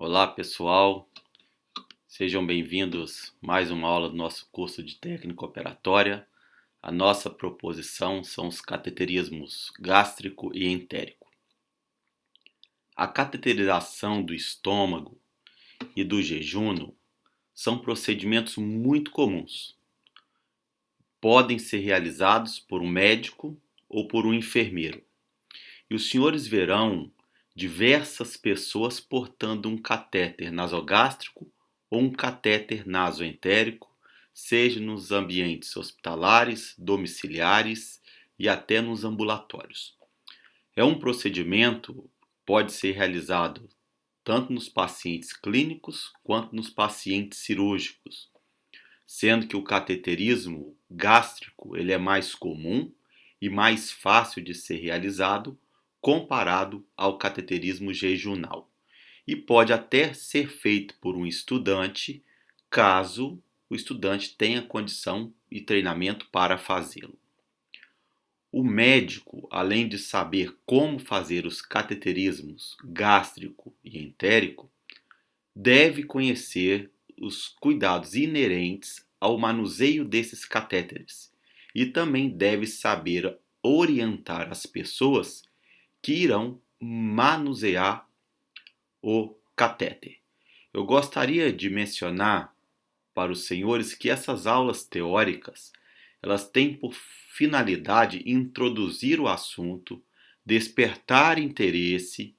Olá pessoal, sejam bem-vindos a mais uma aula do nosso curso de técnica operatória. A nossa proposição são os cateterismos gástrico e entérico. A cateterização do estômago e do jejum são procedimentos muito comuns. Podem ser realizados por um médico ou por um enfermeiro. E os senhores verão diversas pessoas portando um catéter nasogástrico ou um catéter nasoentérico, seja nos ambientes hospitalares, domiciliares e até nos ambulatórios. É um procedimento que pode ser realizado tanto nos pacientes clínicos quanto nos pacientes cirúrgicos, sendo que o cateterismo gástrico ele é mais comum e mais fácil de ser realizado comparado ao cateterismo jejunal. E pode até ser feito por um estudante, caso o estudante tenha condição e treinamento para fazê-lo. O médico, além de saber como fazer os cateterismos gástrico e entérico, deve conhecer os cuidados inerentes ao manuseio desses catéteres e também deve saber orientar as pessoas que irão manusear o catéter. Eu gostaria de mencionar para os senhores que essas aulas teóricas, elas têm por finalidade introduzir o assunto, despertar interesse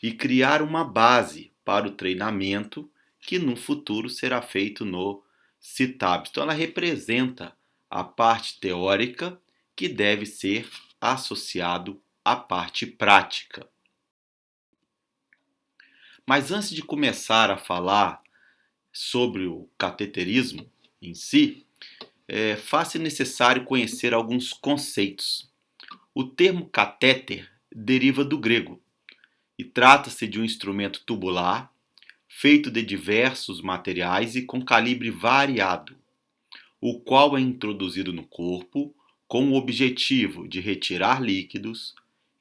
e criar uma base para o treinamento que no futuro será feito no CITABS. Então ela representa a parte teórica que deve ser associado à parte prática. Mas antes de começar a falar sobre o cateterismo em si, faz-se necessário conhecer alguns conceitos. O termo catéter deriva do grego e trata-se de um instrumento tubular feito de diversos materiais e com calibre variado, o qual é introduzido no corpo com o objetivo de retirar líquidos,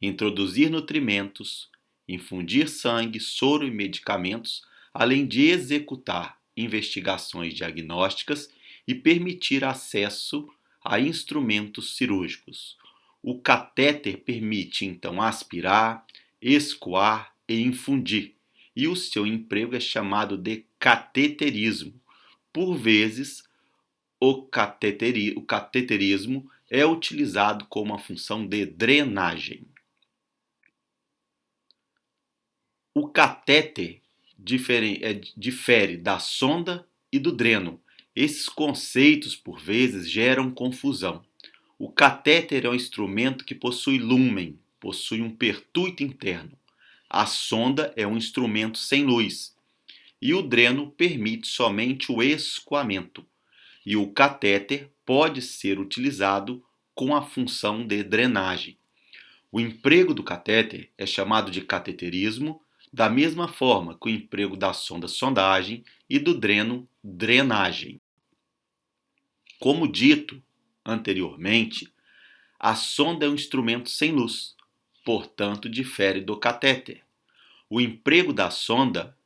introduzir nutrimentos, infundir sangue, soro e medicamentos, além de executar investigações diagnósticas e permitir acesso a instrumentos cirúrgicos. O catéter permite, então, aspirar, escoar e infundir, e o seu emprego é chamado de cateterismo. Por vezes, o cateterismo é utilizado com uma função de drenagem. O catéter difere da sonda e do dreno. Esses conceitos, por vezes, geram confusão. O catéter é um instrumento que possui lúmen, possui um pertuito interno. A sonda é um instrumento sem luz. E o dreno permite somente o escoamento. E o catéter pode ser utilizado com a função de drenagem. O emprego do catéter é chamado de cateterismo, da mesma forma que o emprego da sonda sondagem e do dreno drenagem. Como dito anteriormente, a sonda é um instrumento sem luz, portanto difere do catéter. O emprego da sonda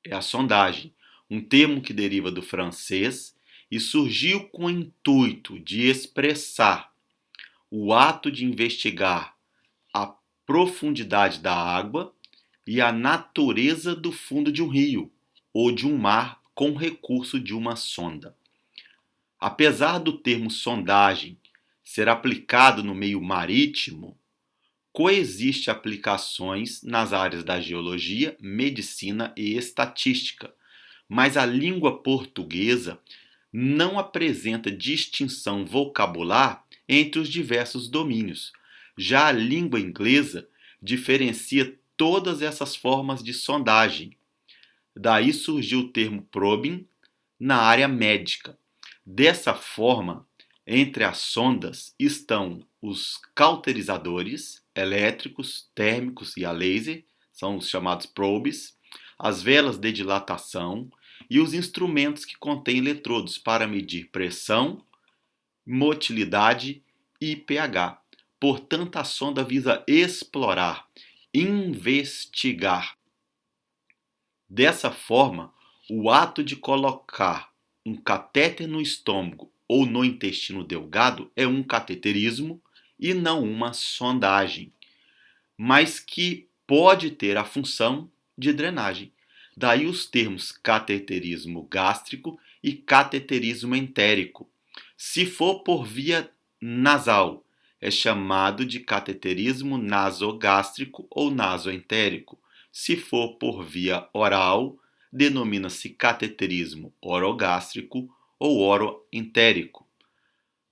é a sondagem, um termo que deriva do francês e surgiu com o intuito de expressar o ato de investigar a profundidade da água e a natureza do fundo de um rio ou de um mar com o recurso de uma sonda. Apesar do termo sondagem ser aplicado no meio marítimo, coexiste aplicações nas áreas da geologia, medicina e estatística, mas a língua portuguesa não apresenta distinção vocabular entre os diversos domínios. Já a língua inglesa diferencia todas essas formas de sondagem. Daí surgiu o termo probing na área médica. Dessa forma, entre as sondas estão os cauterizadores elétricos, térmicos e a laser, são os chamados probes, as velas de dilatação e os instrumentos que contêm eletrodos para medir pressão, motilidade e pH. Portanto, a sonda visa explorar, investigar Dessa forma, o ato de colocar um catéter no estômago ou no intestino delgado é um cateterismo e não uma sondagem, mas que pode ter a função de drenagem. Daí os termos cateterismo gástrico e cateterismo entérico. Se for por via nasal, é chamado de cateterismo nasogástrico ou nasoentérico. Se for por via oral, denomina-se cateterismo orogástrico ou oroentérico.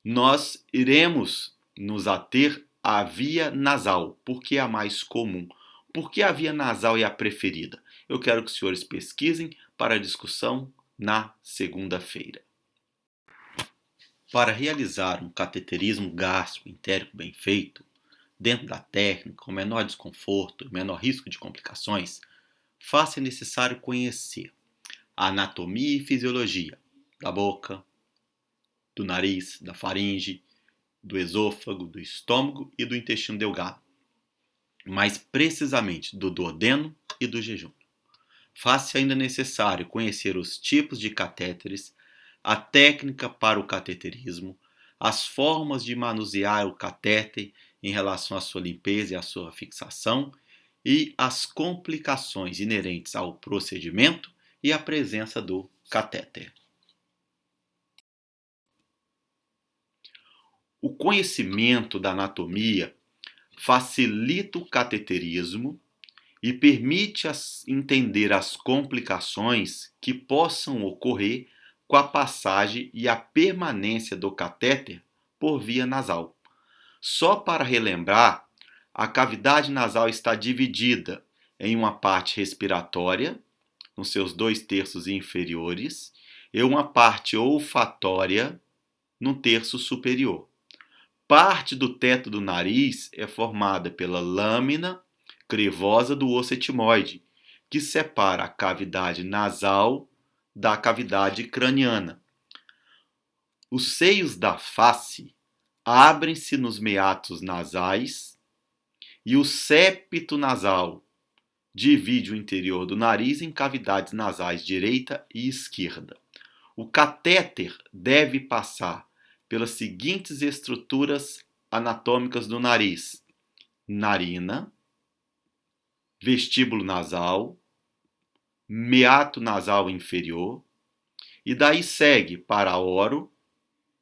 Nós iremos nos ater à via nasal, porque é a mais comum. Porque a via nasal é a preferida? Eu quero que os senhores pesquisem para a discussão na segunda-feira. Para realizar um cateterismo gástrico entérico bem feito, dentro da técnica, com menor desconforto e menor risco de complicações, faz-se necessário conhecer a anatomia e fisiologia da boca, do nariz, da faringe, do esôfago, do estômago e do intestino delgado, mais precisamente do duodeno e do jejum. Faz-se ainda necessário conhecer os tipos de catéteres, a técnica para o cateterismo, as formas de manusear o catéter em relação à sua limpeza e à sua fixação e as complicações inerentes ao procedimento e à presença do catéter. O conhecimento da anatomia facilita o cateterismo e permite entender as complicações que possam ocorrer com a passagem e a permanência do catéter por via nasal. Só para relembrar, a cavidade nasal está dividida em uma parte respiratória, nos seus 2/3 inferiores, e uma parte olfatória, no terço superior. Parte do teto do nariz é formada pela lâmina crevosa do osso etimoide, que separa a cavidade nasal da cavidade craniana. Os seios da face abrem-se nos meatos nasais e o septo nasal divide o interior do nariz em cavidades nasais direita e esquerda. O catéter deve passar pelas seguintes estruturas anatômicas do nariz: narina, vestíbulo nasal, meato nasal inferior, e daí segue para oro,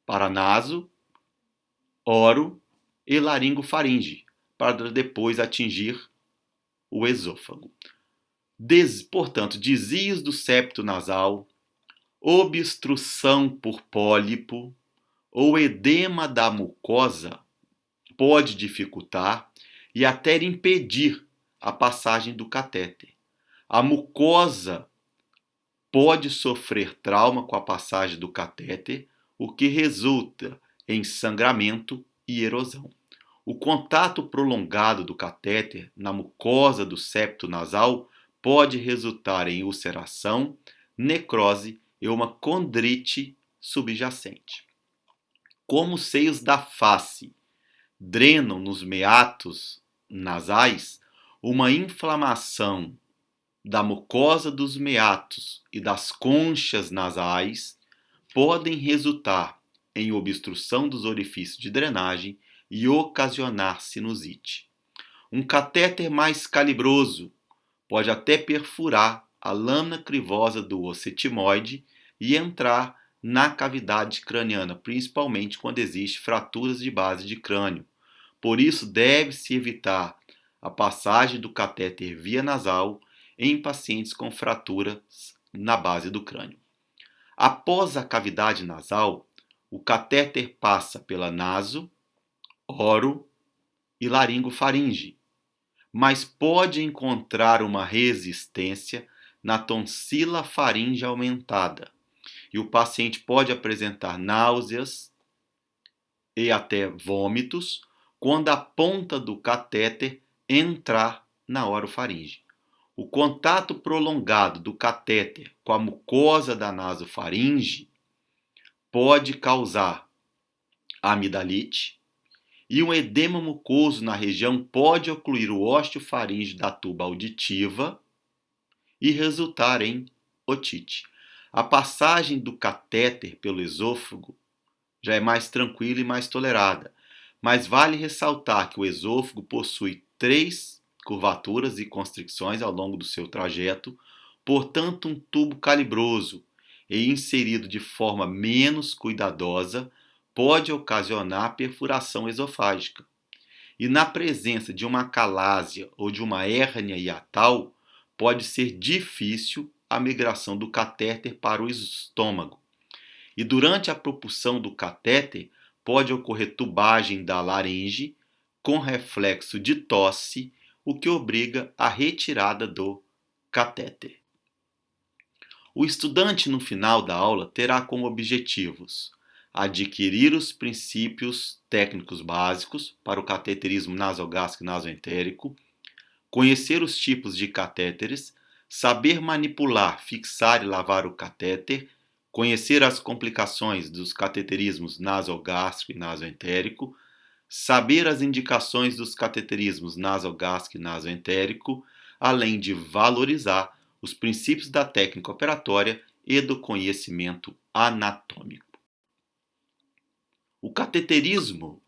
para naso, oro e laringofaringe, para depois atingir o esôfago. Portanto, desvios do septo nasal, obstrução por pólipo ou edema da mucosa pode dificultar e até impedir a passagem do catéter. A mucosa pode sofrer trauma com a passagem do catéter, o que resulta em sangramento e erosão. O contato prolongado do catéter na mucosa do septo nasal pode resultar em ulceração, necrose e uma condrite subjacente. Como os seios da face drenam nos meatos nasais, uma inflamação da mucosa dos meatos e das conchas nasais podem resultar em obstrução dos orifícios de drenagem e ocasionar sinusite. Um catéter mais calibroso pode até perfurar a lâmina crivosa do osso etimoide e entrar na cavidade craniana, principalmente quando existem fraturas de base de crânio. Por isso, deve-se evitar a passagem do catéter via nasal em pacientes com fraturas na base do crânio. Após a cavidade nasal, o catéter passa pela naso, oro e laringofaringe, mas pode encontrar uma resistência na tonsila faringe aumentada e o paciente pode apresentar náuseas e até vômitos quando a ponta do catéter entrar na orofaringe. O contato prolongado do catéter com a mucosa da nasofaringe pode causar amidalite e um edema mucoso na região pode ocluir o ósteo faríngeo da tuba auditiva e resultar em otite. A passagem do catéter pelo esôfago já é mais tranquila e mais tolerada, mas vale ressaltar que o esôfago possui 3 curvaturas e constricções ao longo do seu trajeto, portanto, um tubo calibroso e inserido de forma menos cuidadosa pode ocasionar perfuração esofágica. E na presença de uma calásia ou de uma hérnia hiatal, pode ser difícil a migração do catéter para o estômago. E durante a propulsão do catéter, pode ocorrer tubagem da laringe com reflexo de tosse, o que obriga a retirada do catéter. O estudante, no final da aula, terá como objetivos adquirir os princípios técnicos básicos para o cateterismo nasogástrico e nasoentérico, conhecer os tipos de catéteres, saber manipular, fixar e lavar o catéter, conhecer as complicações dos cateterismos nasogástrico e nasoentérico, saber as indicações dos cateterismos nasogástrico e nasoentérico, além de valorizar os princípios da técnica operatória e do conhecimento anatômico. O cateterismo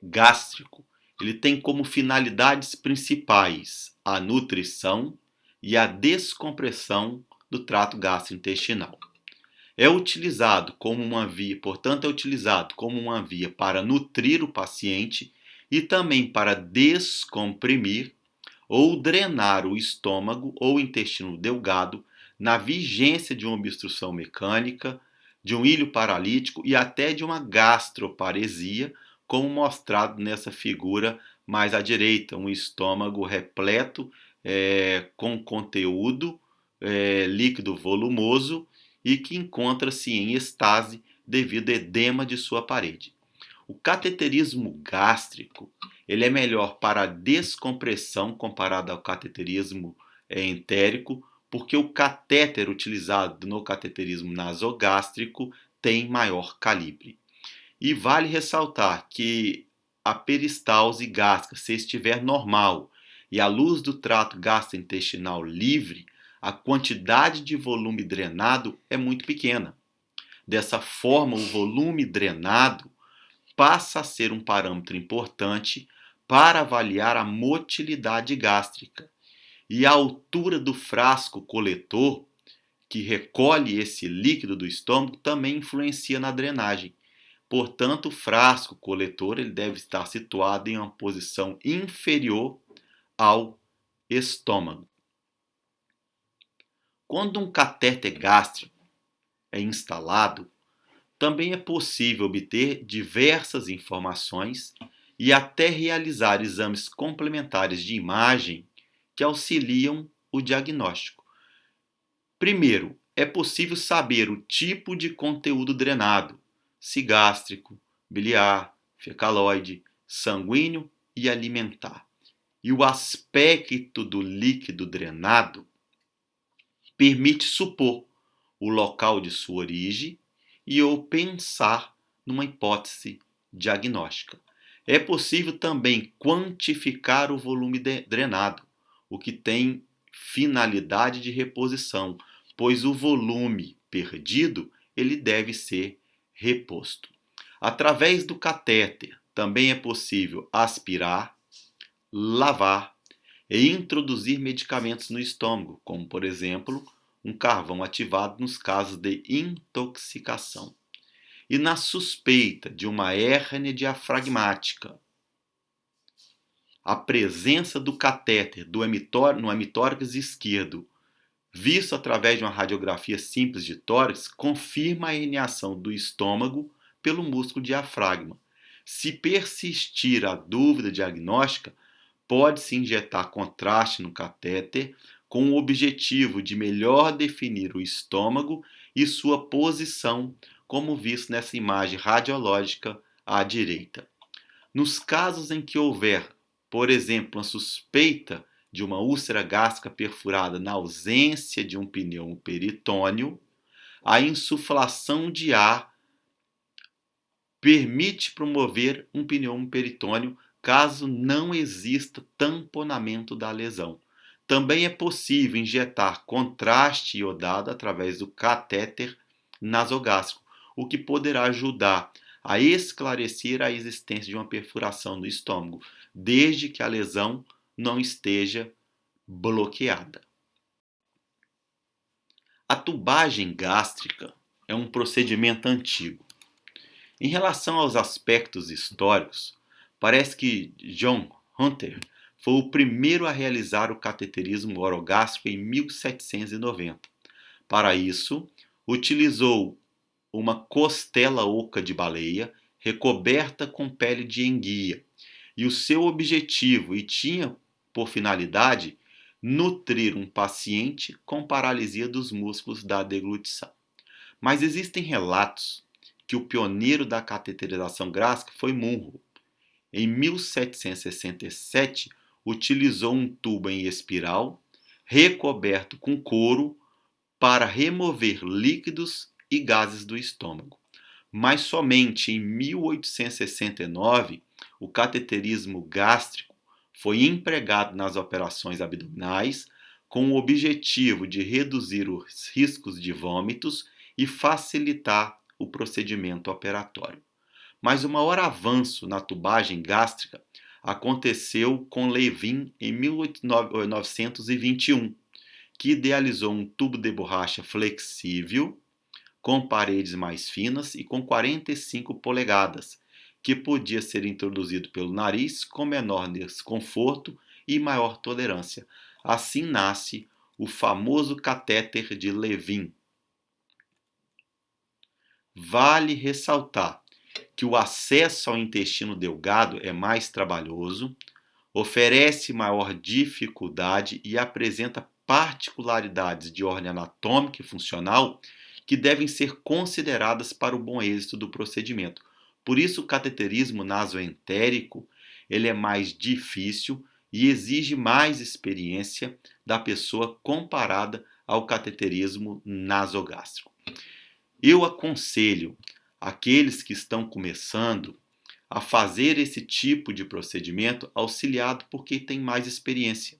gástrico, ele tem como finalidades principais a nutrição e a descompressão do trato gastrointestinal. É utilizado como uma via, portanto, para nutrir o paciente e também para descomprimir ou drenar o estômago ou intestino delgado na vigência de uma obstrução mecânica, de um ilho paralítico e até de uma gastroparesia, como mostrado nessa figura mais à direita, um estômago repleto com conteúdo líquido volumoso e que encontra-se em estase devido ao edema de sua parede. O cateterismo gástrico ele é melhor para a descompressão comparado ao cateterismo entérico, porque o catéter utilizado no cateterismo nasogástrico tem maior calibre. E vale ressaltar que a peristalse gástrica, se estiver normal e a luz do trato gastrointestinal livre, a quantidade de volume drenado é muito pequena. Dessa forma, o volume drenado passa a ser um parâmetro importante para avaliar a motilidade gástrica. E a altura do frasco coletor, que recolhe esse líquido do estômago, também influencia na drenagem. Portanto, o frasco coletor ele deve estar situado em uma posição inferior ao estômago. Quando um catéter gástrico é instalado, também é possível obter diversas informações e até realizar exames complementares de imagem que auxiliam o diagnóstico. Primeiro, é possível saber o tipo de conteúdo drenado, se gástrico, biliar, fecaloide, sanguíneo e alimentar. E o aspecto do líquido drenado permite supor o local de sua origem e ou pensar numa hipótese diagnóstica. É possível também quantificar o volume drenado, o que tem finalidade de reposição, pois o volume perdido ele deve ser reposto. Através do catéter também é possível aspirar, lavar e introduzir medicamentos no estômago, como por exemplo, um carvão ativado nos casos de intoxicação. E na suspeita de uma hérnia diafragmática, a presença do catéter no hemitórax esquerdo, visto através de uma radiografia simples de tórax, confirma a herniação do estômago pelo músculo diafragma. Se persistir a dúvida diagnóstica, pode-se injetar contraste no catéter com o objetivo de melhor definir o estômago e sua posição, como visto nessa imagem radiológica à direita. Nos casos em que houver, por exemplo, uma suspeita de uma úlcera gástrica perfurada na ausência de um pneumo peritônio, a insuflação de ar permite promover um pneumo peritônio caso não exista tamponamento da lesão. Também é possível injetar contraste iodado através do catéter nasogástrico, o que poderá ajudar a esclarecer a existência de uma perfuração no estômago, desde que a lesão não esteja bloqueada. A tubagem gástrica é um procedimento antigo. Em relação aos aspectos históricos, parece que John Hunter foi o primeiro a realizar o cateterismo orogástrico em 1790. Para isso, utilizou uma costela oca de baleia recoberta com pele de enguia, e o seu objetivo tinha por finalidade nutrir um paciente com paralisia dos músculos da deglutição. Mas existem relatos que o pioneiro da cateterização gástrica foi Monro. Em 1767, utilizou um tubo em espiral recoberto com couro para remover líquidos e gases do estômago. Mas somente em 1869, o cateterismo gástrico foi empregado nas operações abdominais com o objetivo de reduzir os riscos de vômitos e facilitar o procedimento operatório. Mas o maior avanço na tubagem gástrica aconteceu com Levin em 1921, que idealizou um tubo de borracha flexível com paredes mais finas e com 45 polegadas, que podia ser introduzido pelo nariz com menor desconforto e maior tolerância. Assim nasce o famoso catéter de Levin. Vale ressaltar que o acesso ao intestino delgado é mais trabalhoso, oferece maior dificuldade e apresenta particularidades de ordem anatômica e funcional que devem ser consideradas para o bom êxito do procedimento. Por isso, o cateterismo nasoentérico ele é mais difícil e exige mais experiência da pessoa comparada ao cateterismo nasogástrico. Eu aconselho aqueles que estão começando a fazer esse tipo de procedimento auxiliado porque tem mais experiência.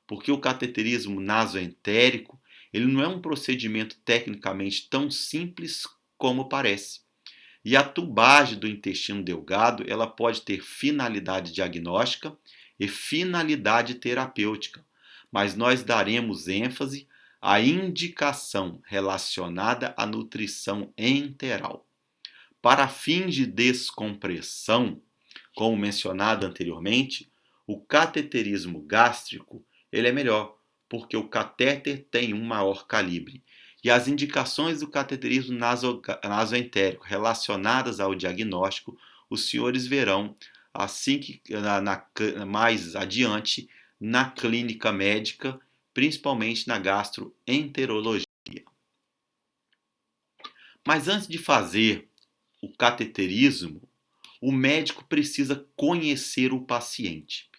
Porque o cateterismo nasoentérico ele não é um procedimento tecnicamente tão simples como parece. E a tubagem do intestino delgado ela pode ter finalidade diagnóstica e finalidade terapêutica, mas nós daremos ênfase à indicação relacionada à nutrição enteral. Para fins de descompressão, como mencionado anteriormente, o cateterismo gástrico ele é melhor, porque o catéter tem um maior calibre. E as indicações do cateterismo nasoentérico relacionadas ao diagnóstico, os senhores verão assim que mais adiante na clínica médica, principalmente na gastroenterologia. Mas antes de fazer o cateterismo, o médico precisa conhecer o paciente.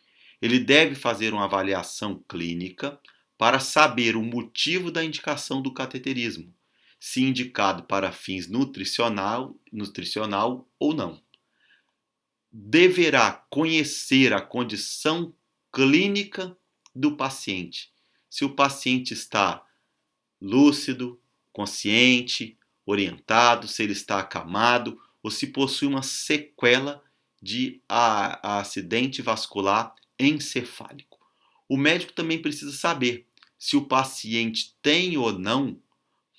Ele deve fazer uma avaliação clínica para saber o motivo da indicação do cateterismo, se indicado para fins nutricional ou não. Deverá conhecer a condição clínica do paciente. Se o paciente está lúcido, consciente, orientado, se ele está acamado ou se possui uma sequela de acidente vascular encefálico. O médico também precisa saber se o paciente tem ou não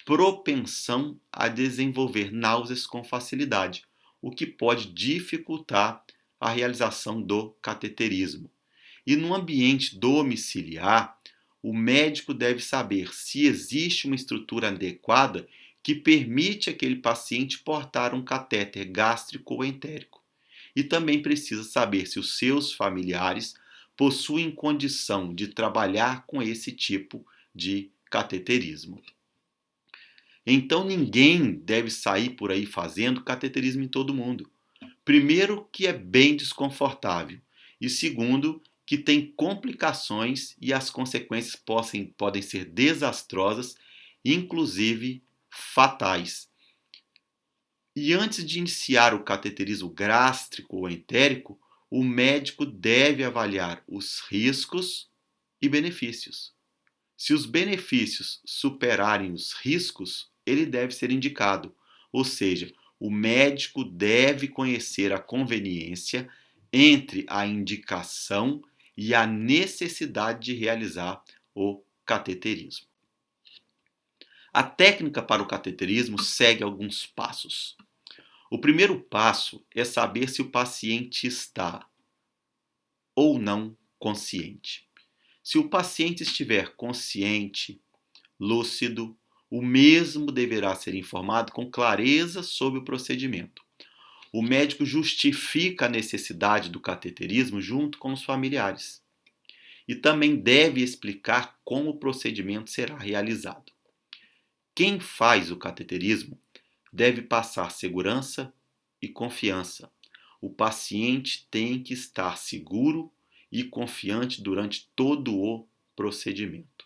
propensão a desenvolver náuseas com facilidade, o que pode dificultar a realização do cateterismo. E no ambiente domiciliar, o médico deve saber se existe uma estrutura adequada que permite aquele paciente portar um catéter gástrico ou entérico. E também precisa saber se os seus familiares possuem condição de trabalhar com esse tipo de cateterismo. Então ninguém deve sair por aí fazendo cateterismo em todo mundo. Primeiro, que é bem desconfortável. E segundo, que tem complicações e as consequências podem ser desastrosas, inclusive fatais. E antes de iniciar o cateterismo gástrico ou entérico, o médico deve avaliar os riscos e benefícios. Se os benefícios superarem os riscos, ele deve ser indicado, ou seja, o médico deve conhecer a conveniência entre a indicação e a necessidade de realizar o cateterismo. A técnica para o cateterismo segue alguns passos. O primeiro passo é saber se o paciente está ou não consciente. Se o paciente estiver consciente, lúcido, o mesmo deverá ser informado com clareza sobre o procedimento. O médico justifica a necessidade do cateterismo junto com os familiares e também deve explicar como o procedimento será realizado. Quem faz o cateterismo deve passar segurança e confiança. O paciente tem que estar seguro e confiante durante todo o procedimento.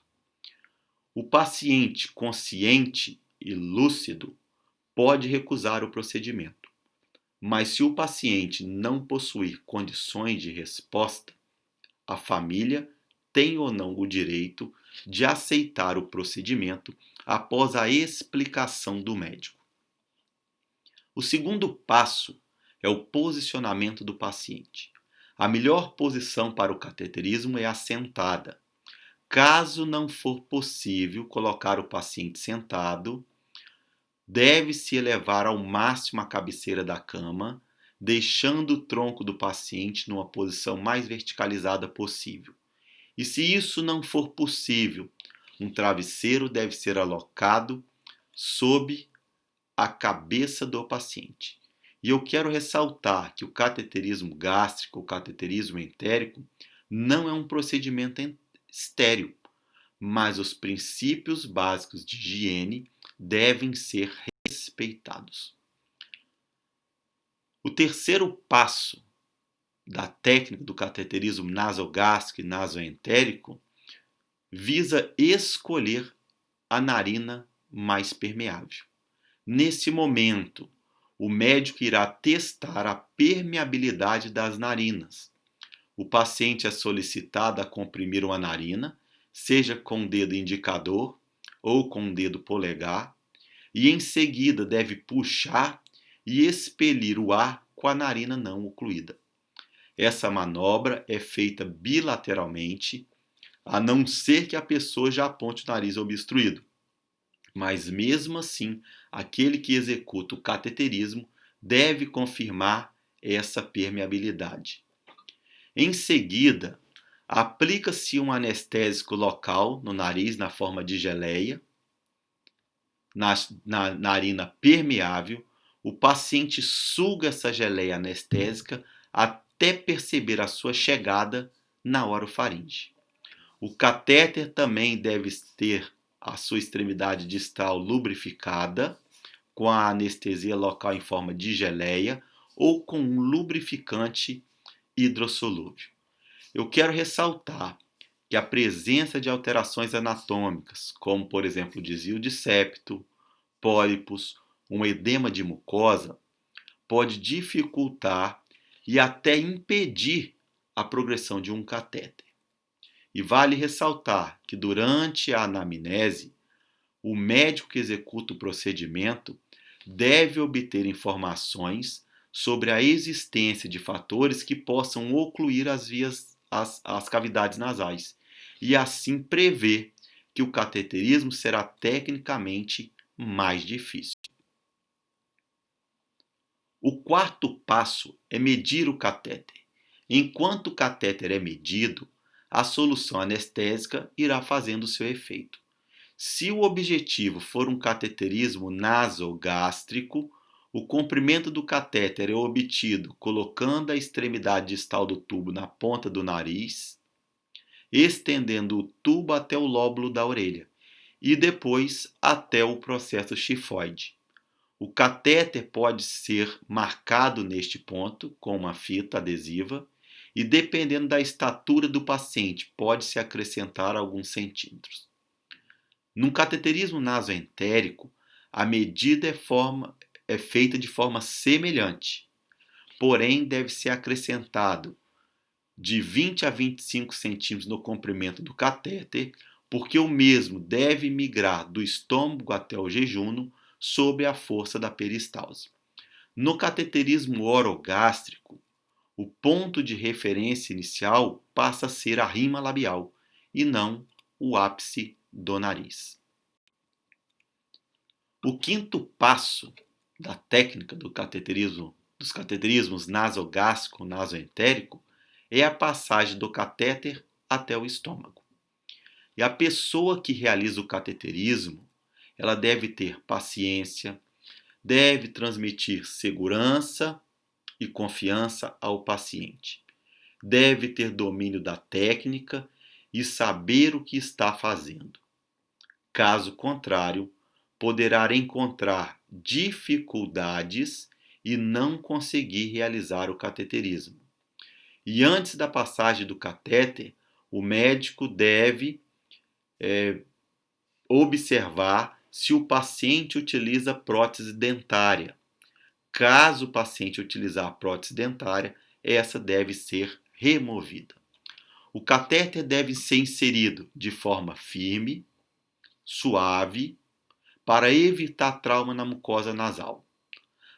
O paciente consciente e lúcido pode recusar o procedimento, mas se o paciente não possuir condições de resposta, a família tem ou não o direito de aceitar o procedimento após a explicação do médico. O segundo passo é o posicionamento do paciente. A melhor posição para o cateterismo é a sentada. Caso não for possível colocar o paciente sentado, deve-se elevar ao máximo a cabeceira da cama, deixando o tronco do paciente numa posição mais verticalizada possível. E se isso não for possível, um travesseiro deve ser alocado sob a cabeça do paciente. E eu quero ressaltar que o cateterismo gástrico, o cateterismo entérico, não é um procedimento estéril, mas os princípios básicos de higiene devem ser respeitados. O terceiro passo da técnica do cateterismo nasogástrico e nasoentérico visa escolher a narina mais permeável. Nesse momento, o médico irá testar a permeabilidade das narinas. O paciente é solicitado a comprimir uma narina, seja com o dedo indicador ou com o dedo polegar, e em seguida deve puxar e expelir o ar com a narina não ocluída. Essa manobra é feita bilateralmente, a não ser que a pessoa já aponte o nariz obstruído. Mas mesmo assim, aquele que executa o cateterismo deve confirmar essa permeabilidade. Em seguida, aplica-se um anestésico local no nariz na forma de geleia, na narina permeável. O paciente suga essa geleia anestésica até perceber a sua chegada na orofaringe. O catéter também deve ter a sua extremidade distal lubrificada com a anestesia local em forma de geleia ou com um lubrificante hidrossolúvel. Eu quero ressaltar que a presença de alterações anatômicas, como por exemplo desvio de septo, pólipos, um edema de mucosa, pode dificultar e até impedir a progressão de um catéter. E vale ressaltar que durante a anamnese, o médico que executa o procedimento deve obter informações sobre a existência de fatores que possam ocluir as cavidades nasais e assim prever que o cateterismo será tecnicamente mais difícil. O quarto passo é medir o catéter. Enquanto o catéter é medido, a solução anestésica irá fazendo seu efeito. Se o objetivo for um cateterismo nasogástrico, o comprimento do catéter é obtido colocando a extremidade distal do tubo na ponta do nariz, estendendo o tubo até o lóbulo da orelha e depois até o processo xifoide. O catéter pode ser marcado neste ponto com uma fita adesiva e, dependendo da estatura do paciente, pode-se acrescentar alguns centímetros. No cateterismo nasoentérico, a medida é feita de forma semelhante, porém deve ser acrescentado de 20 a 25 centímetros no comprimento do catéter porque o mesmo deve migrar do estômago até o jejum sob a força da peristalse. No cateterismo orogástrico, o ponto de referência inicial passa a ser a rima labial e não o ápice do nariz. O quinto passo da técnica dos cateterismos nasogástrico, nasoentérico, é a passagem do catéter até o estômago. E a pessoa que realiza o cateterismo, ela deve ter paciência, deve transmitir segurança e confiança ao paciente. Deve ter domínio da técnica e saber o que está fazendo. Caso contrário, poderá encontrar dificuldades e não conseguir realizar o cateterismo. E antes da passagem do catéter, o médico deve observar se o paciente utiliza prótese dentária. Caso o paciente utilizar prótese dentária, essa deve ser removida. O catéter deve ser inserido de forma firme, suave, para evitar trauma na mucosa nasal.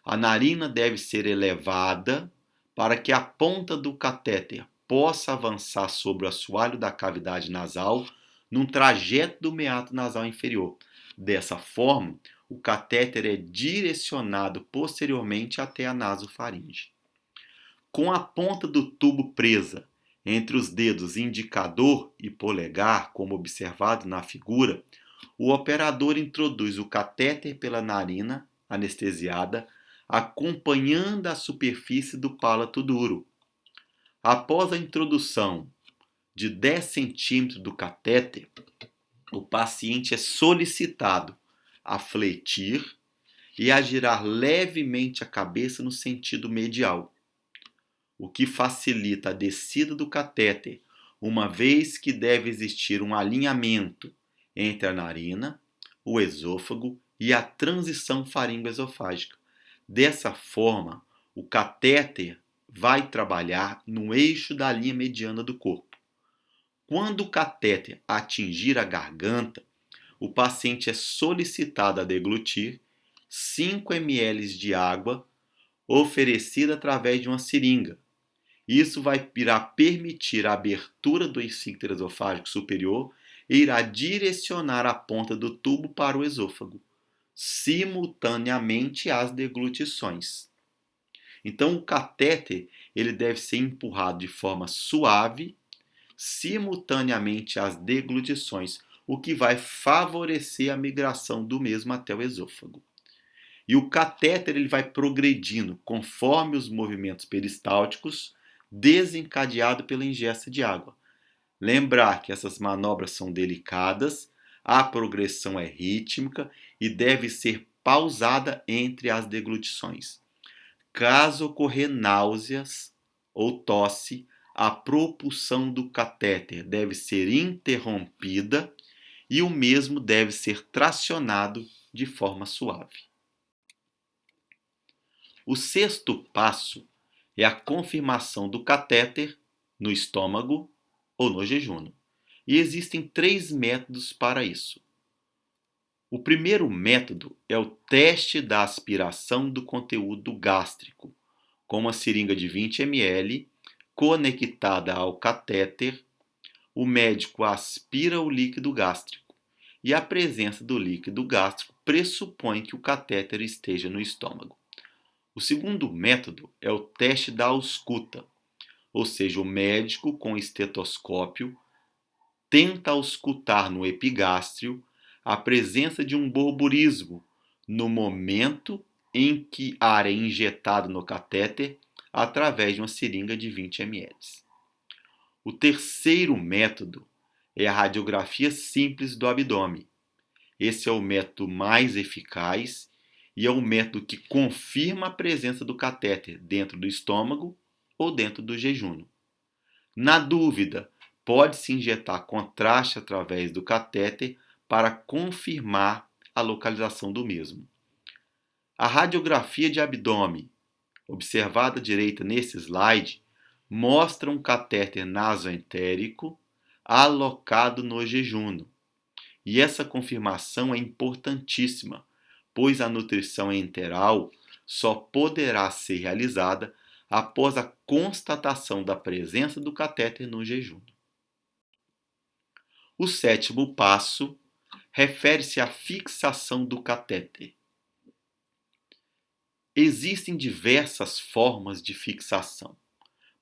A narina deve ser elevada para que a ponta do catéter possa avançar sobre o assoalho da cavidade nasal num trajeto do meato nasal inferior. Dessa forma, o catéter é direcionado posteriormente até a nasofaringe. Com a ponta do tubo presa entre os dedos indicador e polegar, como observado na figura, o operador introduz o catéter pela narina anestesiada, acompanhando a superfície do palato duro. Após a introdução de 10 centímetros do catéter, o paciente é solicitado a fletir e a girar levemente a cabeça no sentido medial, o que facilita a descida do catéter, uma vez que deve existir um alinhamento entre a narina, o esôfago e a transição faringoesofágica. Dessa forma, o catéter vai trabalhar no eixo da linha mediana do corpo. Quando o catéter atingir a garganta, o paciente é solicitado a deglutir 5 ml de água oferecida através de uma seringa. Isso irá permitir a abertura do esfíncter esofágico superior e irá direcionar a ponta do tubo para o esôfago, simultaneamente às deglutições. Então, o catéter ele deve ser empurrado de forma suave, simultaneamente às deglutições, o que vai favorecer a migração do mesmo até o esôfago. E o catéter ele vai progredindo conforme os movimentos peristálticos, desencadeado pela ingesta de água. Lembrar que essas manobras são delicadas, a progressão é rítmica e deve ser pausada entre as deglutições. Caso ocorrer náuseas ou tosse, a propulsão do catéter deve ser interrompida e o mesmo deve ser tracionado de forma suave. O sexto passo é a confirmação do catéter no estômago ou no jejum. E existem 3 métodos para isso. O primeiro método é o teste da aspiração do conteúdo gástrico, com uma seringa de 20 ml conectada ao catéter. O médico aspira o líquido gástrico e a presença do líquido gástrico pressupõe que o catéter esteja no estômago. O segundo método é o teste da ausculta, ou seja, o médico com estetoscópio tenta auscultar no epigástrio a presença de um borburismo no momento em que ar é injetado no catéter através de uma seringa de 20 ml. O terceiro método é a radiografia simples do abdômen. Esse é o método mais eficaz e é o método que confirma a presença do catéter dentro do estômago ou dentro do jejum. Na dúvida, pode-se injetar contraste através do catéter para confirmar a localização do mesmo. A radiografia de abdômen, observada à direita nesse slide, mostra um catéter nasoentérico alocado no jejum, E essa confirmação é importantíssima, pois a nutrição enteral só poderá ser realizada após a constatação da presença do catéter no jejum. O sétimo passo refere-se à fixação do catéter. Existem diversas formas de fixação,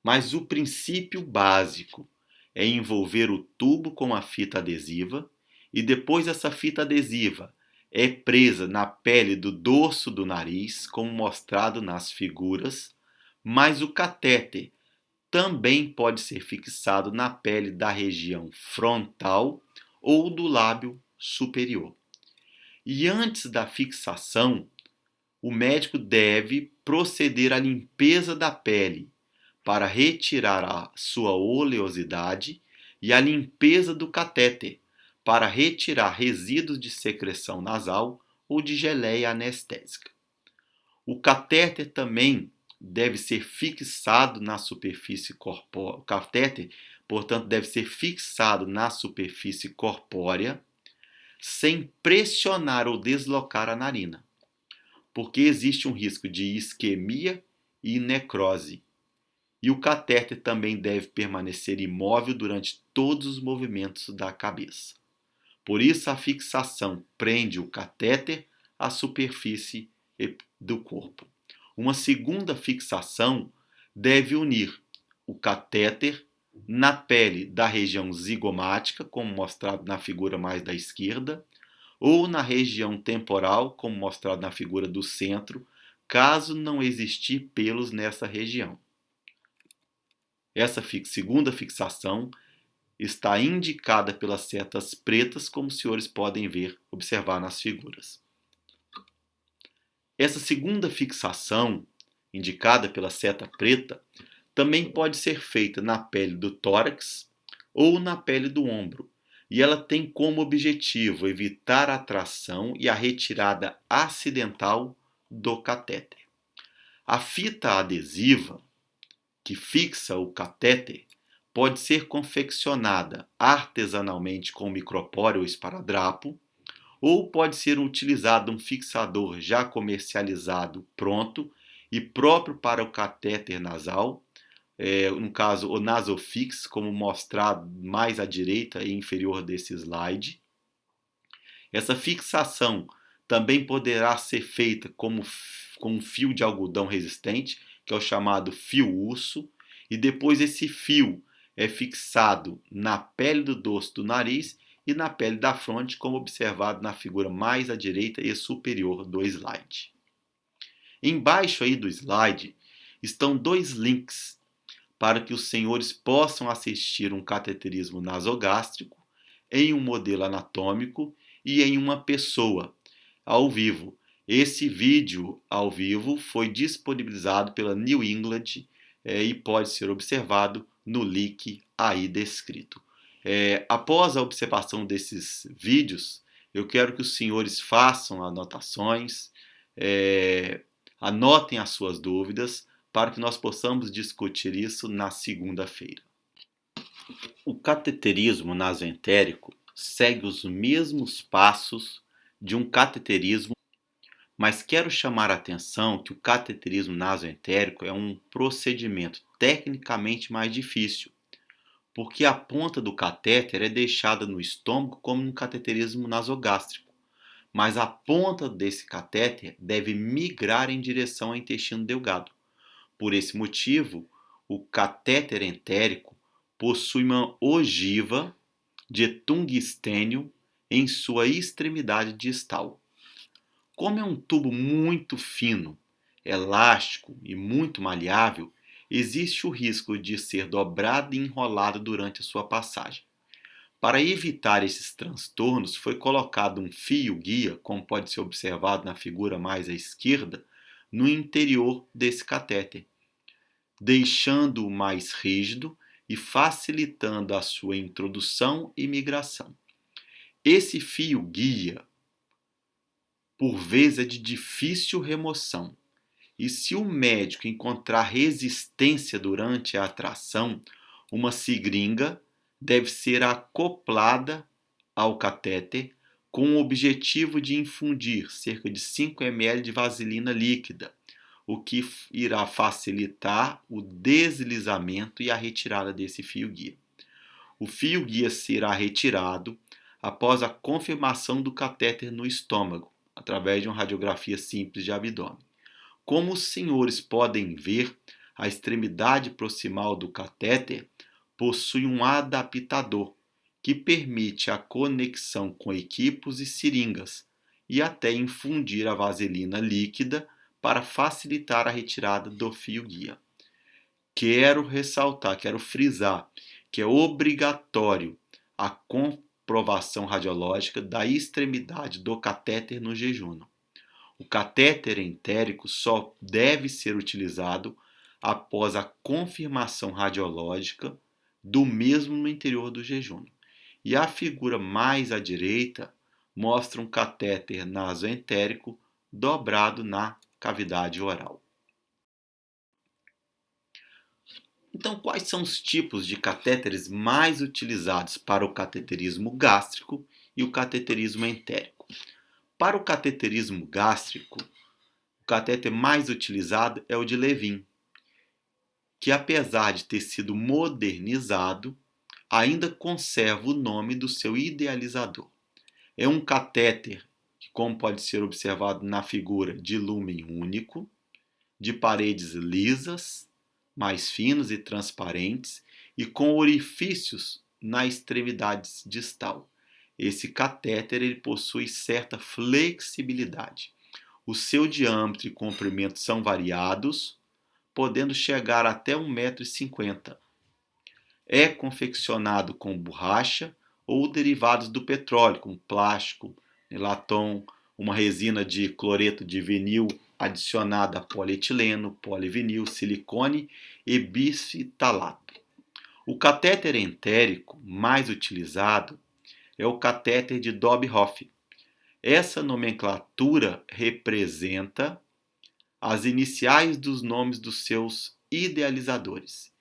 mas o princípio básico é envolver o tubo com a fita adesiva e depois essa fita adesiva é presa na pele do dorso do nariz, como mostrado nas figuras, mas o catéter também pode ser fixado na pele da região frontal ou do lábio superior. E antes da fixação, o médico deve proceder à limpeza da pele para retirar a sua oleosidade e a limpeza do catéter para retirar resíduos de secreção nasal ou de geleia anestésica. O catéter também deve ser fixado na superfície corpórea. O catéter, portanto, deve ser fixado na superfície corpórea sem pressionar ou deslocar a narina, porque existe um risco de isquemia e necrose. E o catéter também deve permanecer imóvel durante todos os movimentos da cabeça. Por isso, a fixação prende o catéter à superfície do corpo. Uma segunda fixação deve unir o catéter na pele da região zigomática, como mostrado na figura mais da esquerda, ou na região temporal, como mostrado na figura do centro, caso não existir pelos nessa região. Essa segunda fixação está indicada pelas setas pretas, como os senhores podem observar nas figuras. Essa segunda fixação, indicada pela seta preta, também pode ser feita na pele do tórax ou na pele do ombro, e ela tem como objetivo evitar a tração e a retirada acidental do catéter. A fita adesiva que fixa o catéter pode ser confeccionada artesanalmente com micropore ou esparadrapo, ou pode ser utilizado um fixador já comercializado pronto e próprio para o catéter nasal, no caso o Nasofix, como mostrado mais à direita e inferior desse slide. Essa fixação também poderá ser feita com um fio de algodão resistente, que é o chamado fio urso, e depois esse fio é fixado na pele do dorso do nariz e na pele da fronte, como observado na figura mais à direita e superior do slide. Embaixo aí do slide estão dois links para que os senhores possam assistir um cateterismo nasogástrico em um modelo anatômico e em uma pessoa, ao vivo. Esse vídeo ao vivo foi disponibilizado pela New England e pode ser observado no link aí descrito. Após a observação desses vídeos, eu quero que os senhores façam anotações, anotem as suas dúvidas, para que nós possamos discutir isso na segunda-feira. O cateterismo nasoentérico segue os mesmos passos de um cateterismo, mas quero chamar a atenção que o cateterismo nasoentérico é um procedimento tecnicamente mais difícil, porque a ponta do catéter é deixada no estômago como no cateterismo nasogástrico, mas a ponta desse catéter deve migrar em direção ao intestino delgado. Por esse motivo, o catéter entérico possui uma ogiva de tungstênio em sua extremidade distal. Como é um tubo muito fino, elástico e muito maleável, existe o risco de ser dobrado e enrolado durante a sua passagem. Para evitar esses transtornos, foi colocado um fio guia, como pode ser observado na figura mais à esquerda, no interior desse catéter, deixando-o mais rígido e facilitando a sua introdução e migração. Esse fio guia, por vezes, é de difícil remoção, e se o médico encontrar resistência durante a tração, uma seringa deve ser acoplada ao catéter com o objetivo de infundir cerca de 5 ml de vaselina líquida, o que irá facilitar o deslizamento e a retirada desse fio-guia. O fio-guia será retirado após a confirmação do catéter no estômago, através de uma radiografia simples de abdômen. Como os senhores podem ver, a extremidade proximal do catéter possui um adaptador que permite a conexão com equipos e seringas e até infundir a vaselina líquida para facilitar a retirada do fio-guia. Quero ressaltar, quero frisar que é obrigatório a comprovação radiológica da extremidade do catéter no jejum. O catéter entérico só deve ser utilizado após a confirmação radiológica do mesmo no interior do jejum. E a figura mais à direita mostra um catéter nasoentérico dobrado na cavidade oral. Então, quais são os tipos de catéteres mais utilizados para o cateterismo gástrico e o cateterismo entérico? Para o cateterismo gástrico, o catéter mais utilizado é o de Levin, que apesar de ter sido modernizado, ainda conserva o nome do seu idealizador. É um catéter que, como pode ser observado na figura, de lúmen único, de paredes lisas, mais finos e transparentes e com orifícios na extremidade distal. Esse catéter ele possui certa flexibilidade. O seu diâmetro e comprimento são variados, podendo chegar até 1,50 m. É confeccionado com borracha ou derivados do petróleo, como plástico, latom, uma resina de cloreto de vinil adicionada a polietileno, polivinil, silicone e bisfitalato. O catéter entérico mais utilizado é o catéter de Dobhoff. Essa nomenclatura representa as iniciais dos nomes dos seus idealizadores.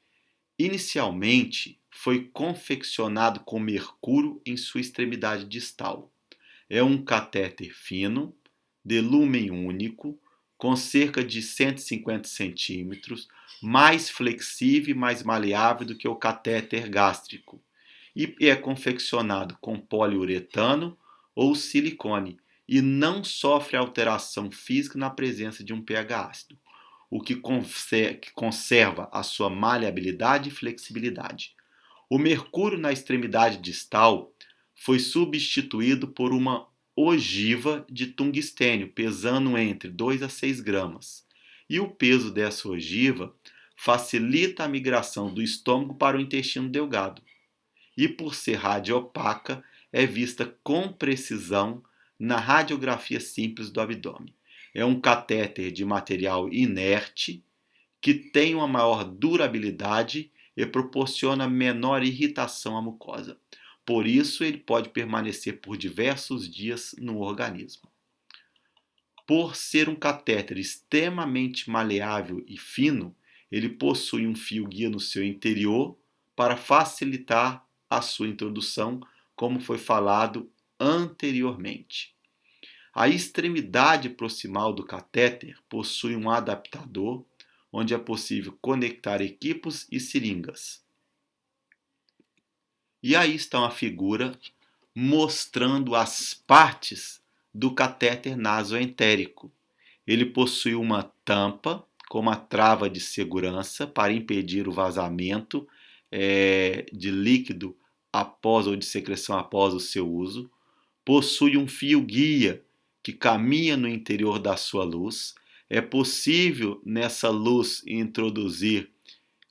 Inicialmente, foi confeccionado com mercúrio em sua extremidade distal. É um catéter fino, de lúmen único, com cerca de 150 centímetros, mais flexível e mais maleável do que o catéter gástrico, e é confeccionado com poliuretano ou silicone, e não sofre alteração física na presença de um pH ácido, o que conserva a sua maleabilidade e flexibilidade. O mercúrio na extremidade distal foi substituído por uma ogiva de tungstênio, pesando entre 2 a 6 gramas. E o peso dessa ogiva facilita a migração do estômago para o intestino delgado. E por ser radiopaca, é vista com precisão na radiografia simples do abdômen. É um catéter de material inerte que tem uma maior durabilidade e proporciona menor irritação à mucosa. Por isso, ele pode permanecer por diversos dias no organismo. Por ser um catéter extremamente maleável e fino, ele possui um fio-guia no seu interior para facilitar a sua introdução, como foi falado anteriormente. A extremidade proximal do catéter possui um adaptador, onde é possível conectar equipos e seringas. E aí está uma figura mostrando as partes do catéter nasoentérico. Ele possui uma tampa com uma trava de segurança para impedir o vazamento de líquido após ou de secreção após o seu uso. Possui um fio-guia que caminha no interior da sua luz. É possível nessa luz introduzir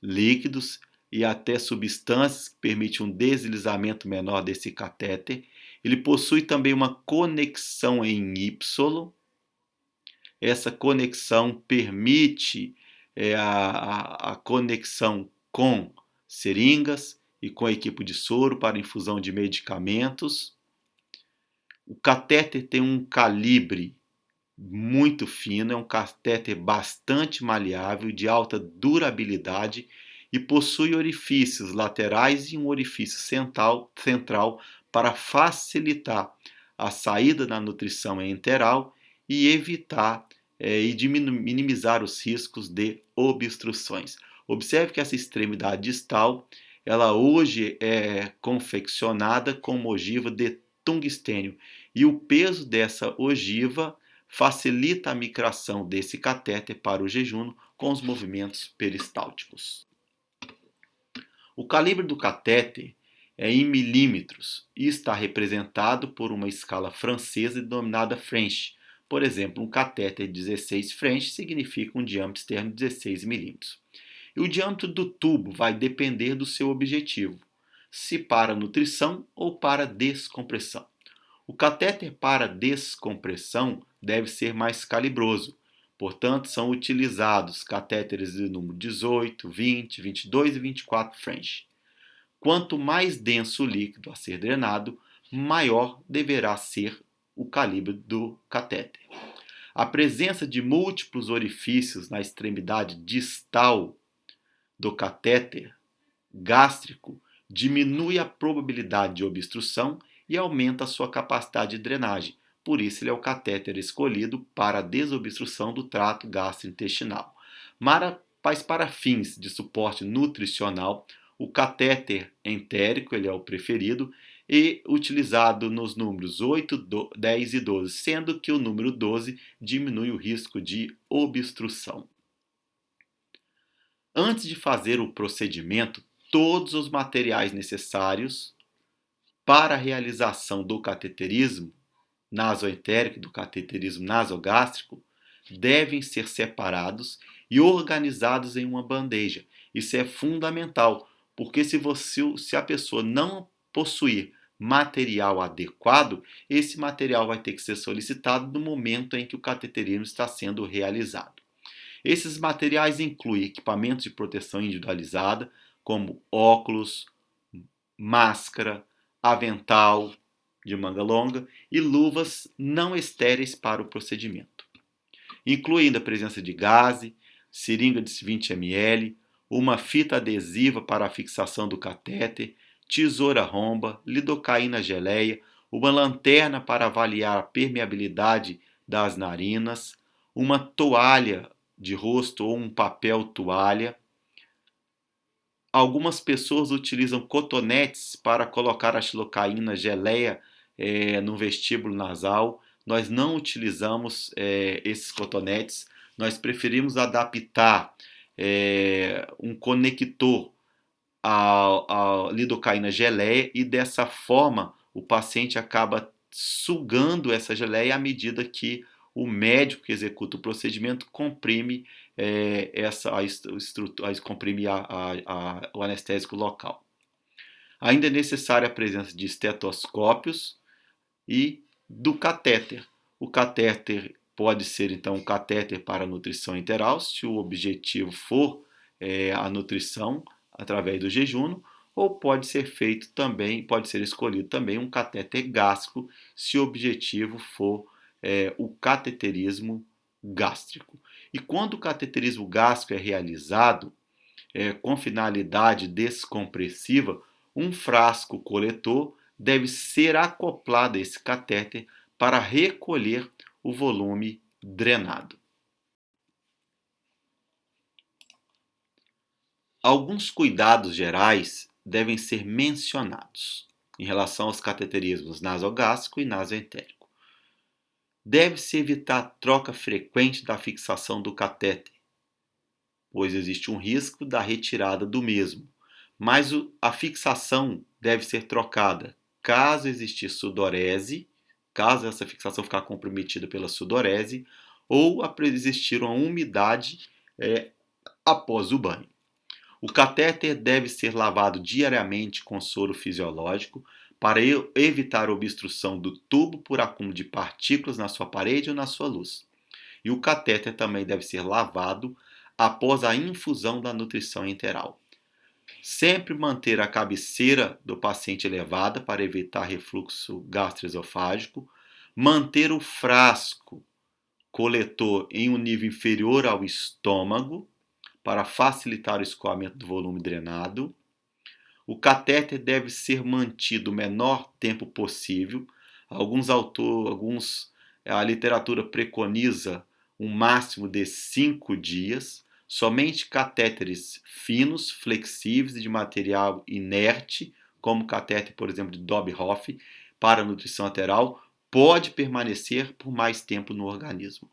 líquidos e até substâncias que permitem um deslizamento menor desse catéter. Ele possui também uma conexão em Y. Essa conexão permite a conexão com seringas e com equipe de soro para infusão de medicamentos. O catéter tem um calibre muito fino, é um catéter bastante maleável, de alta durabilidade e possui orifícios laterais e um orifício central para facilitar a saída da nutrição enteral e evitar minimizar os riscos de obstruções. Observe que essa extremidade distal, ela hoje é confeccionada com uma ogiva de tungstênio e o peso dessa ogiva facilita a migração desse catéter para o jejum com os movimentos peristálticos. O calibre do catéter é em milímetros e está representado por uma escala francesa denominada French. Por exemplo, um catéter 16 French significa um diâmetro externo de 16 milímetros. E o diâmetro do tubo vai depender do seu objetivo, se para nutrição ou para descompressão. O catéter para descompressão deve ser mais calibroso, portanto, são utilizados catéteres de número 18, 20, 22 e 24 French. Quanto mais denso o líquido a ser drenado, maior deverá ser o calibre do catéter. A presença de múltiplos orifícios na extremidade distal do catéter gástrico diminui a probabilidade de obstrução e aumenta a sua capacidade de drenagem. Por isso, ele é o catéter escolhido para a desobstrução do trato gastrointestinal. Mas para fins de suporte nutricional, o catéter entérico ele é o preferido e utilizado nos números 8, 10 e 12, sendo que o número 12 diminui o risco de obstrução. Antes de fazer o procedimento, todos os materiais necessários para a realização do cateterismo nasoentérico e do cateterismo nasogástrico devem ser separados e organizados em uma bandeja. Isso é fundamental, porque se a pessoa não possuir material adequado, esse material vai ter que ser solicitado no momento em que o cateterismo está sendo realizado. Esses materiais incluem equipamentos de proteção individualizada, como óculos, máscara, avental de manga longa e luvas não estéreis para o procedimento. Incluindo a presença de gaze, seringa de 20 ml, uma fita adesiva para a fixação do catéter, tesoura romba, lidocaína geleia, uma lanterna para avaliar a permeabilidade das narinas, uma toalha de rosto ou um papel toalha. Algumas pessoas utilizam cotonetes para colocar a xilocaína geleia no vestíbulo nasal. Nós não utilizamos esses cotonetes, nós preferimos adaptar um conector à lidocaína geleia e dessa forma o paciente acaba sugando essa geleia à medida que o médico que executa o procedimento comprime o anestésico local. Ainda é necessária a presença de estetoscópios e do catéter. O catéter pode ser então um catéter para nutrição enteral, se o objetivo for a nutrição através do jejum, ou pode ser escolhido também um catéter gástrico, se o objetivo for o cateterismo gástrico. E quando o cateterismo gástrico é realizado com finalidade descompressiva, um frasco coletor deve ser acoplado a esse catéter para recolher o volume drenado. Alguns cuidados gerais devem ser mencionados em relação aos cateterismos nasogástrico e nasoentérico. Deve-se evitar a troca frequente da fixação do catéter, pois existe um risco da retirada do mesmo, mas a fixação deve ser trocada caso existir sudorese, caso essa fixação ficar comprometida pela sudorese, ou existir uma umidade após o banho. O catéter deve ser lavado diariamente com soro fisiológico para evitar obstrução do tubo por acúmulo de partículas na sua parede ou na sua luz. E o catéter também deve ser lavado após a infusão da nutrição enteral. Sempre manter a cabeceira do paciente elevada para evitar refluxo gastroesofágico, manter o frasco coletor em um nível inferior ao estômago para facilitar o escoamento do volume drenado, O catéter deve ser mantido o menor tempo possível. A literatura preconiza um máximo de 5 dias. Somente catéteres finos, flexíveis e de material inerte, como o catéter, por exemplo, de Dobhoff, para nutrição arterial, pode permanecer por mais tempo no organismo.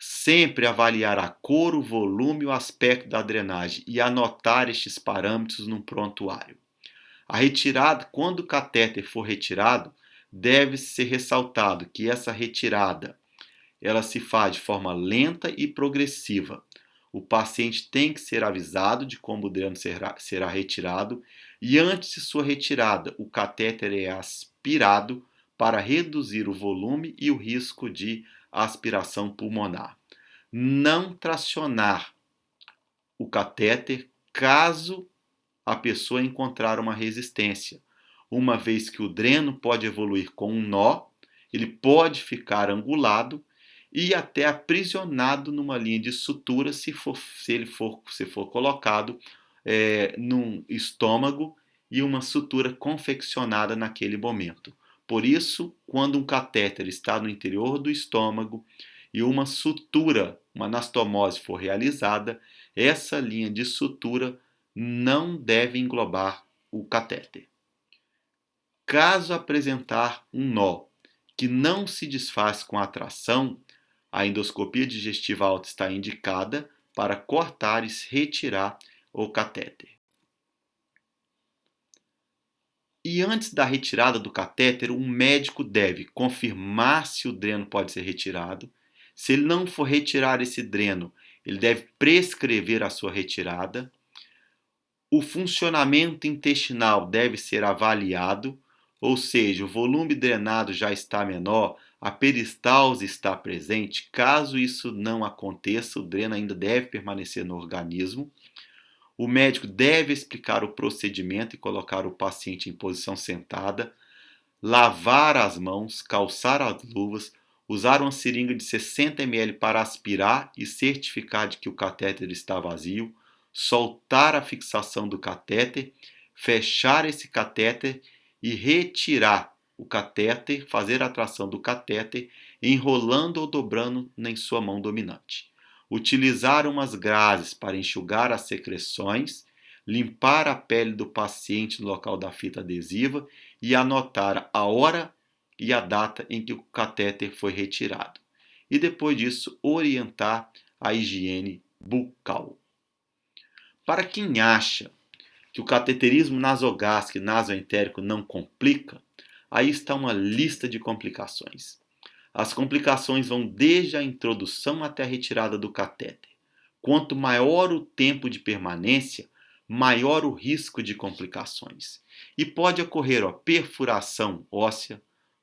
Sempre avaliar a cor, o volume e o aspecto da drenagem e anotar estes parâmetros num prontuário. A retirada, quando o catéter for retirado, deve ser ressaltado que essa retirada ela se faz de forma lenta e progressiva. O paciente tem que ser avisado de como o dreno será retirado e antes de sua retirada, o catéter é aspirado para reduzir o volume e o risco de aspiração pulmonar. Não tracionar o catéter caso a pessoa encontrar uma resistência, uma vez que o dreno pode evoluir com um nó, ele pode ficar angulado e até aprisionado numa linha de sutura se for colocado num estômago e uma sutura confeccionada naquele momento. Por isso, quando um catéter está no interior do estômago e uma sutura, uma anastomose for realizada, essa linha de sutura não deve englobar o catéter. Caso apresentar um nó que não se desfaz com a tração, a endoscopia digestiva alta está indicada para cortar e retirar o catéter. E antes da retirada do catéter, um médico deve confirmar se o dreno pode ser retirado. Se ele não for retirar esse dreno, ele deve prescrever a sua retirada. O funcionamento intestinal deve ser avaliado, ou seja, o volume drenado já está menor, a peristalse está presente. Caso isso não aconteça, o dreno ainda deve permanecer no organismo. O médico deve explicar o procedimento e colocar o paciente em posição sentada, lavar as mãos, calçar as luvas, usar uma seringa de 60 ml para aspirar e certificar de que o catéter está vazio, soltar a fixação do catéter, fechar esse catéter e retirar o catéter, fazer a tração do catéter, enrolando ou dobrando em sua mão dominante. Utilizar umas gases para enxugar as secreções, limpar a pele do paciente no local da fita adesiva e anotar a hora e a data em que o catéter foi retirado. E depois disso, orientar a higiene bucal. Para quem acha que o cateterismo nasogástrico e nasoentérico não complica, aí está uma lista de complicações. As complicações vão desde a introdução até a retirada do catéter. Quanto maior o tempo de permanência, maior o risco de complicações. E pode ocorrer perfuração óssea,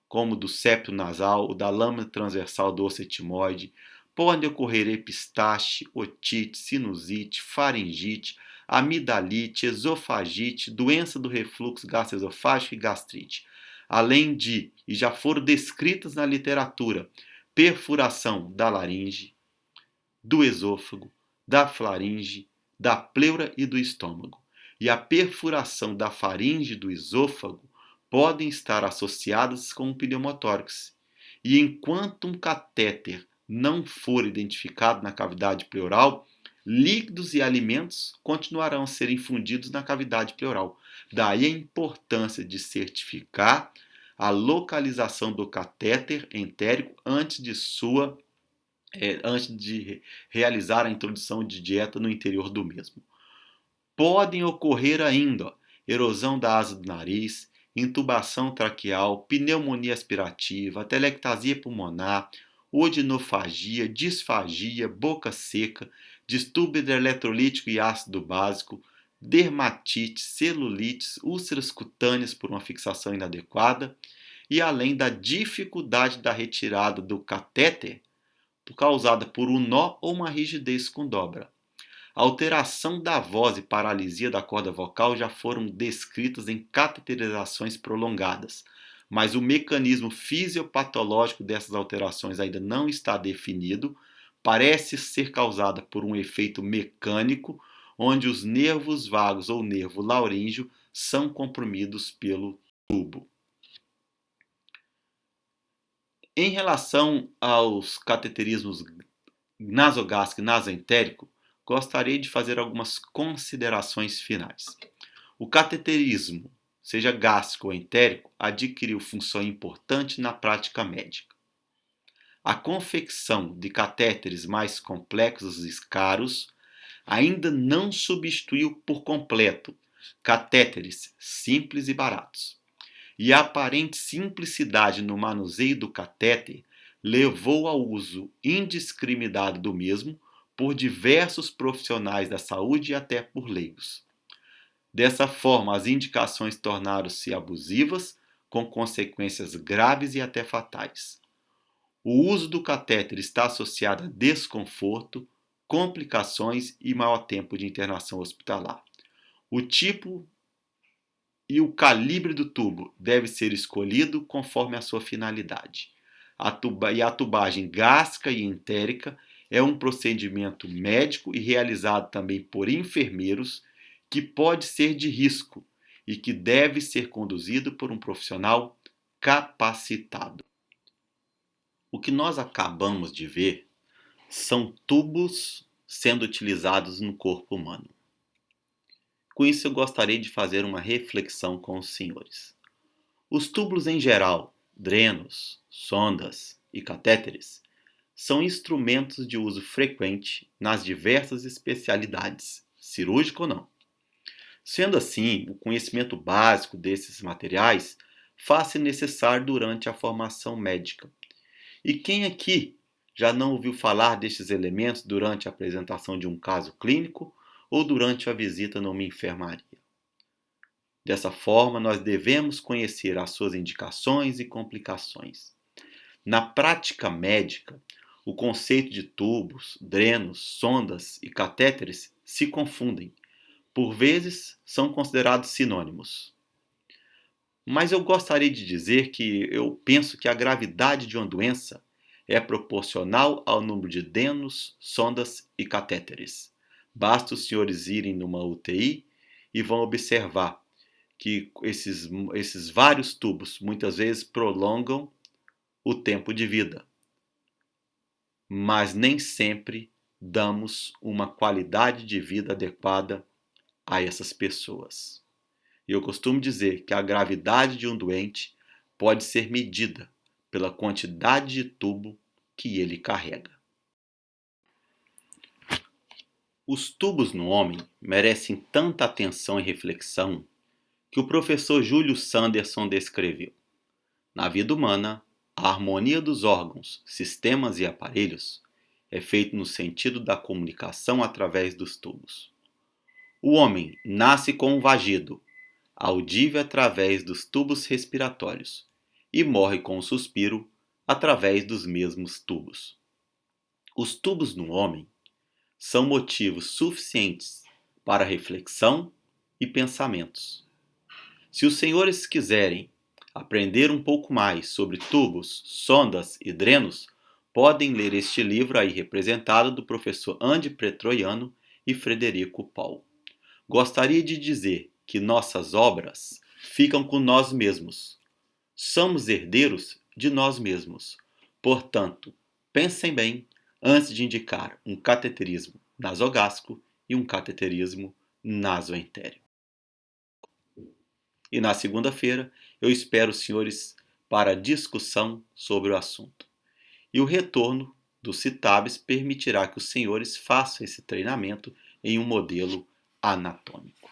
como do septo nasal ou da lâmina transversal do osso etimoide. Podem ocorrer epistaxe, otite, sinusite, faringite, amidalite, esofagite, doença do refluxo gastroesofágico e gastrite. Além de, e já foram descritas na literatura, perfuração da laringe, do esôfago, da faringe, da pleura e do estômago. E a perfuração da faringe e do esôfago podem estar associadas com o pneumotórax. E enquanto um catéter não for identificado na cavidade pleural, líquidos e alimentos continuarão a ser infundidos na cavidade pleural. Daí a importância de certificar a localização do catéter entérico antes de realizar a introdução de dieta no interior do mesmo. Podem ocorrer ainda erosão da asa do nariz, intubação traqueal, pneumonia aspirativa, atelectasia pulmonar, odinofagia, disfagia, boca seca, distúrbio hidroeletrolítico e ácido básico, dermatite, celulites, úlceras cutâneas por uma fixação inadequada e além da dificuldade da retirada do catéter causada por um nó ou uma rigidez com dobra. A alteração da voz e paralisia da corda vocal já foram descritas em cateterizações prolongadas, mas o mecanismo fisiopatológico dessas alterações ainda não está definido. Parece ser causada por um efeito mecânico onde os nervos vagos ou nervo laríngeo são comprimidos pelo tubo. Em relação aos cateterismos nasogástrico e nasoentérico, gostaria de fazer algumas considerações finais. O cateterismo, seja gástrico ou entérico, adquiriu função importante na prática médica. A confecção de catéteres mais complexos e caros ainda não substituiu por completo catéteres simples e baratos. E a aparente simplicidade no manuseio do catéter levou ao uso indiscriminado do mesmo por diversos profissionais da saúde e até por leigos. Dessa forma, as indicações tornaram-se abusivas, com consequências graves e até fatais. O uso do catéter está associado a desconforto, complicações e maior tempo de internação hospitalar. O tipo e o calibre do tubo deve ser escolhido conforme a sua finalidade. A tubagem gástrica e entérica é um procedimento médico e realizado também por enfermeiros que pode ser de risco e que deve ser conduzido por um profissional capacitado. O que nós acabamos de ver são tubos sendo utilizados no corpo humano. Com isso, eu gostaria de fazer uma reflexão com os senhores. Os túbulos em geral, drenos, sondas e catéteres, são instrumentos de uso frequente nas diversas especialidades, cirúrgico ou não. Sendo assim, o conhecimento básico desses materiais faz-se necessário durante a formação médica. E quem aqui já não ouviu falar destes elementos durante a apresentação de um caso clínico ou durante a visita numa enfermaria? Dessa forma, nós devemos conhecer as suas indicações e complicações. Na prática médica, o conceito de tubos, drenos, sondas e catéteres se confundem. Por vezes, são considerados sinônimos. Mas eu gostaria de dizer que eu penso que a gravidade de uma doença é proporcional ao número de drenos, sondas e catéteres. Basta os senhores irem numa UTI e vão observar que esses vários tubos muitas vezes prolongam o tempo de vida, mas nem sempre damos uma qualidade de vida adequada a essas pessoas. E eu costumo dizer que a gravidade de um doente pode ser medida pela quantidade de tubo que ele carrega. Os tubos no homem merecem tanta atenção e reflexão que o professor Júlio Sanderson descreveu. Na vida humana, a harmonia dos órgãos, sistemas e aparelhos é feita no sentido da comunicação através dos tubos. O homem nasce com um vagido, audível através dos tubos respiratórios, e morre com um suspiro através dos mesmos tubos. Os tubos no homem são motivos suficientes para reflexão e pensamentos. Se os senhores quiserem aprender um pouco mais sobre tubos, sondas e drenos, podem ler este livro aí representado do professor Andy Pretroiano e Frederico Paul. Gostaria de dizer que nossas obras ficam com nós mesmos. Somos herdeiros de nós mesmos. Portanto, pensem bem antes de indicar um cateterismo nasogástrico e um cateterismo nasoentérico. E na segunda-feira eu espero os senhores para discussão sobre o assunto. E o retorno dos CITABs permitirá que os senhores façam esse treinamento em um modelo anatômico.